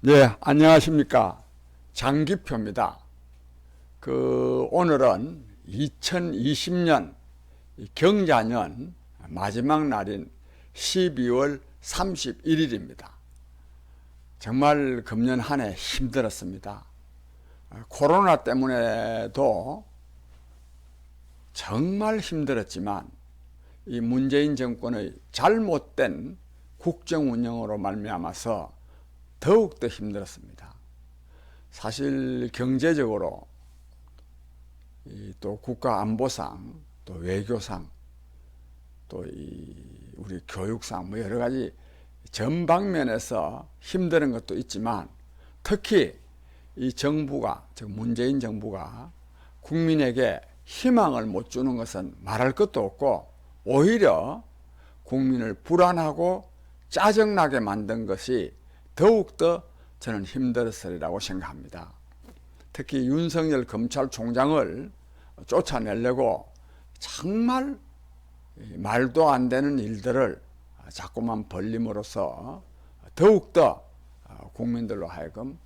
네, 안녕하십니까. 장기표입니다. 오늘은 2020년 경자년 마지막 날인 12월 31일입니다. 정말 금년 한 해 힘들었습니다. 코로나 때문에도 정말 힘들었지만 이 문재인 정권의 잘못된 국정 운영으로 말미암아서 더욱더 힘들었습니다. 사실 경제적으로 또 국가안보상, 또 외교상, 또 우리 교육상 뭐 여러 가지 전방면에서 힘든 것도 있지만 특히 이 정부가, 즉 문재인 정부가 국민에게 희망을 못 주는 것은 말할 것도 없고 오히려 국민을 불안하고 짜증나게 만든 것이 더욱더 저는 힘들었으리라고 생각합니다. 특히 윤석열 검찰총장을 쫓아내려고 정말 말도 안 되는 일들을 자꾸만 벌림으로써 더욱더 국민들로 하여금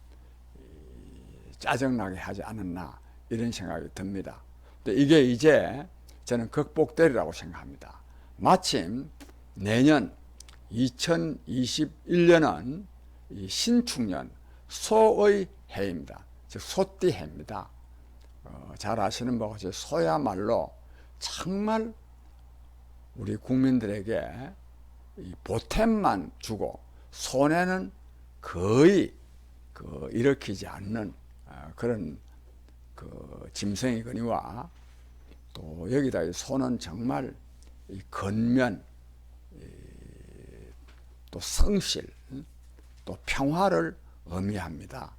짜증나게 하지 않았나 이런 생각이 듭니다. 이게 이제 저는 극복되리라고 생각합니다. 마침 내년 2021년은 신축년 소의 해입니다. 즉 소띠 해입니다. 잘 아시는 바와 같이 소야말로 정말 우리 국민들에게 보탬만 주고 손해는 거의 일으키지 않는 그런 짐승이거니와 또 여기다 소는 정말 건면 또 성실 또 평화를 의미합니다.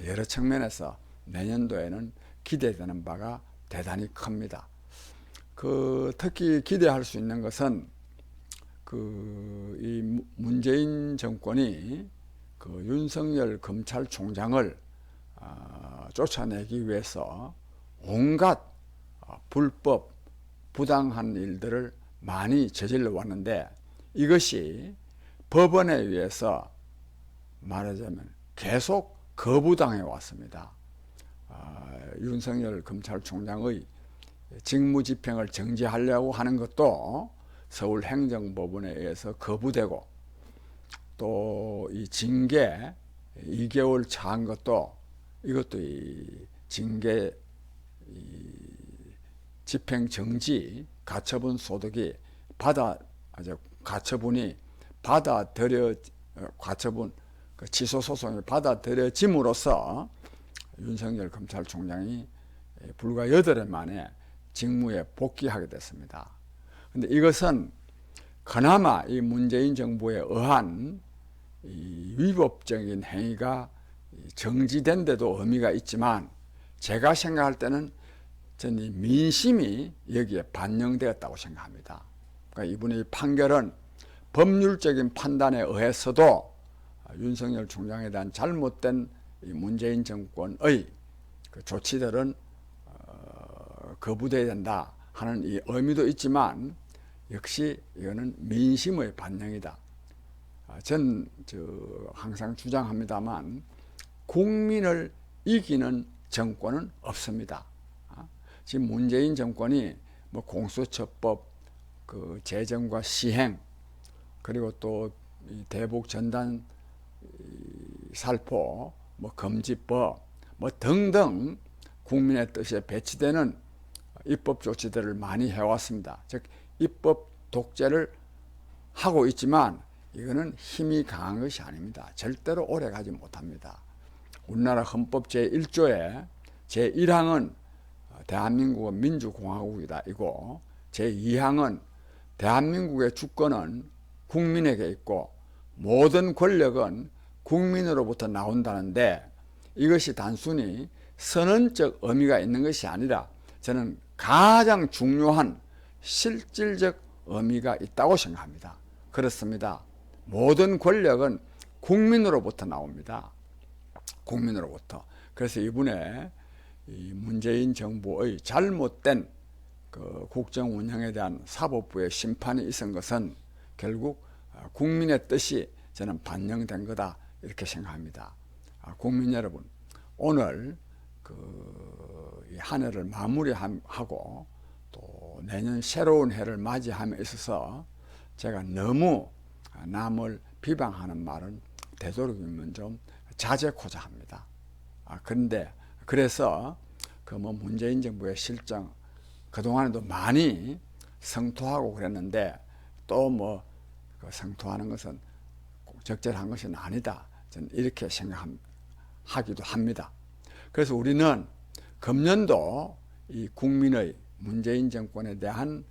여러 측면에서 내년도에는 기대되는 바가 대단히 큽니다. 특히 기대할 수 있는 것은 이 문재인 정권이 윤석열 검찰총장을 쫓아내기 위해서 온갖 불법 부당한 일들을 많이 저질러 왔는데 이것이 법원에 의해서 말하자면 계속 거부당해 왔습니다. 윤석열 검찰총장의 직무집행을 정지하려고 하는 것도 서울행정법원에 의해서 거부되고 또 이 징계 2개월 차한 것도 이것도 이 징계 집행정지 가처분 소득이 가처분이 가처분 취소 소송이 받아들여짐으로써 윤석열 검찰총장이 불과 8일 만에 직무에 복귀하게 됐습니다. 그런데 이것은 그나마 이 문재인 정부에 의한 이 위법적인 행위가 정지된 데도 의미가 있지만 제가 생각할 때는 저는 민심이 여기에 반영되었다고 생각합니다. 그러니까 이분의 판결은 법률적인 판단에 의해서도 윤석열 총장에 대한 잘못된 문재인 정권의 조치들은 거부돼야 된다 하는 이 의미도 있지만 역시 이거는 민심의 반영이다. 전 항상 주장합니다만 국민을 이기는 정권은 없습니다. 지금 문재인 정권이 뭐 공수처법, 재정과 시행, 그리고 또 대북 전단 살포, 금지법, 등등 국민의 뜻에 배치되는 입법 조치들을 많이 해왔습니다. 즉 입법 독재를 하고 있지만 이거는 힘이 강한 것이 아닙니다. 절대로 오래 가지 못합니다. 우리나라 헌법 제1조에 제1항은 대한민국은 민주공화국이다 이고 제2항은 대한민국의 주권은 국민에게 있고 모든 권력은 국민으로부터 나온다는데 이것이 단순히 선언적 의미가 있는 것이 아니라 저는 가장 중요한 실질적 의미가 있다고 생각합니다. 그렇습니다. 모든 권력은 국민으로부터 나옵니다. 국민으로부터. 그래서 이번에 이 문재인 정부의 잘못된 국정 운영에 대한 사법부의 심판이 있은 것은 결국 국민의 뜻이 저는 반영된 거다 이렇게 생각합니다. 국민 여러분, 오늘 한 해를 마무리하고 또 내년 새로운 해를 맞이함에 있어서 제가 너무 남을 비방하는 말은 되도록이면 좀 자제코자 합니다. 그런데 그래서 문재인 정부의 실정 그동안에도 많이 성토하고 그랬는데 또 성토하는 것은 꼭 적절한 것은 아니다. 저는 이렇게 생각하기도 합니다. 그래서 우리는 금년도 이 국민의 문재인 정권에 대한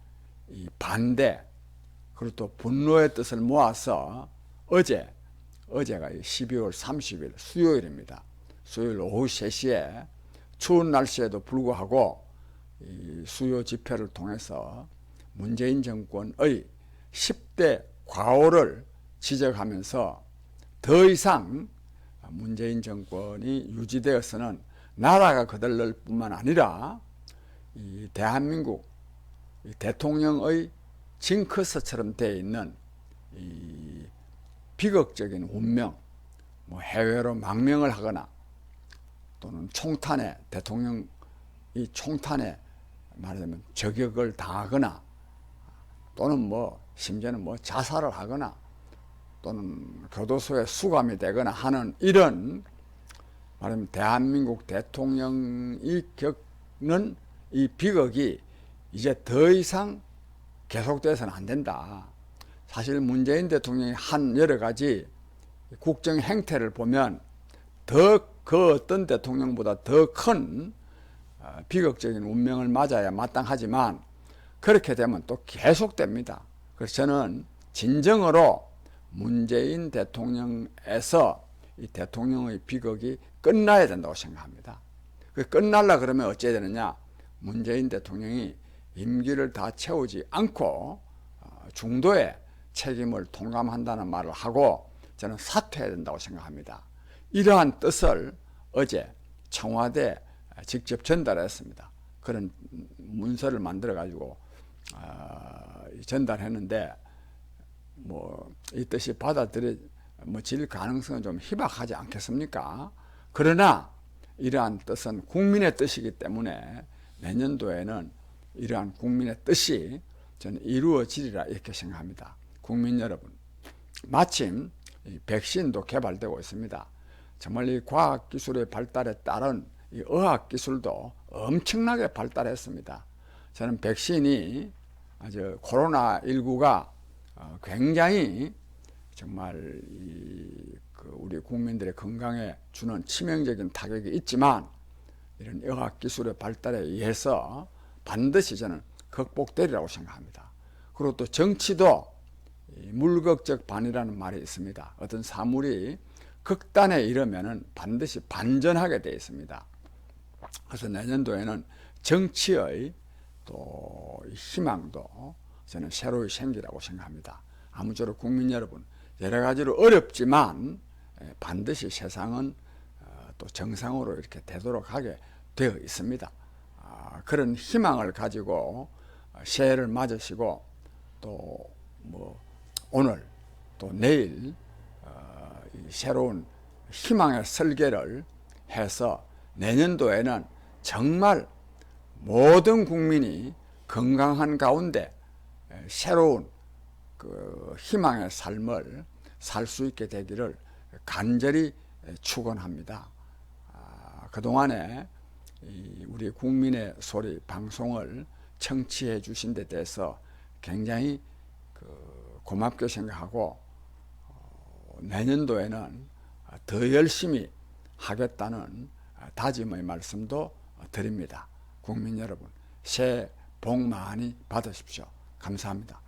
이 반대 그리고 또 분노의 뜻을 모아서 어제가 12월 30일 수요일입니다. 수요일 오후 3시에 추운 날씨에도 불구하고 이 수요 집회를 통해서 문재인 정권의 10대 과오를 지적하면서 더 이상 문재인 정권이 유지되어서는 나라가 거들릴 뿐만 아니라 이 대한민국 이 대통령의 징크스처럼 되어 있는 이 비극적인 운명, 해외로 망명을 하거나 또는 대통령이 총탄에 말하자면 저격을 당하거나 또는 심지어는 자살을 하거나 또는 교도소에 수감이 되거나 하는 이런 말하자면 대한민국 대통령이 겪는 이 비극이 이제 더 이상 계속돼서는 안 된다. 사실 문재인 대통령이 한 여러 가지 국정 행태를 보면 그 어떤 대통령보다 더 큰 비극적인 운명을 맞아야 마땅하지만 그렇게 되면 또 계속됩니다. 그래서 저는 진정으로 문재인 대통령에서 이 대통령의 비극이 끝나야 된다고 생각합니다. 끝날라 그러면 어찌해야 되느냐? 문재인 대통령이 임기를 다 채우지 않고 중도에 책임을 통감한다는 말을 하고 저는 사퇴해야 된다고 생각합니다. 이러한 뜻을 어제 청와대에 직접 전달했습니다. 그런 문서를 만들어 가지고 전달했는데 이 뜻이 받아들여질 가능성은 좀 희박하지 않겠습니까? 그러나 이러한 뜻은 국민의 뜻이기 때문에 내년도에는 이러한 국민의 뜻이 저는 이루어지리라 이렇게 생각합니다. 국민 여러분, 마침 백신도 개발되고 있습니다. 정말 이 과학기술의 발달에 따른 이 의학기술도 엄청나게 발달했습니다. 저는 백신이 코로나19가 굉장히 정말 우리 국민들의 건강에 주는 치명적인 타격이 있지만 이런 의학기술의 발달에 의해서 반드시 저는 극복되리라고 생각합니다. 그리고 또 정치도 물극적 반이라는 말이 있습니다. 어떤 사물이 극단에 이르면은 반드시 반전하게 되어 있습니다. 그래서 내년도에는 정치의 또 희망도 저는 새로이 생기라고 생각합니다. 아무쪼록 국민 여러분, 여러 가지로 어렵지만 반드시 세상은 또 정상으로 이렇게 되도록 하게 되어 있습니다. 그런 희망을 가지고 새해를 맞으시고 또 오늘 또 내일 새로운 희망의 설계를 해서 내년도에는 정말 모든 국민이 건강한 가운데 새로운 희망의 삶을 살 수 있게 되기를 간절히 축원합니다. 그동안에 우리 국민의 소리 방송을 청취해 주신 데 대해서 굉장히 고맙게 생각하고 내년도에는 더 열심히 하겠다는 다짐의 말씀도 드립니다. 국민 여러분, 새해 복 많이 받으십시오. 감사합니다.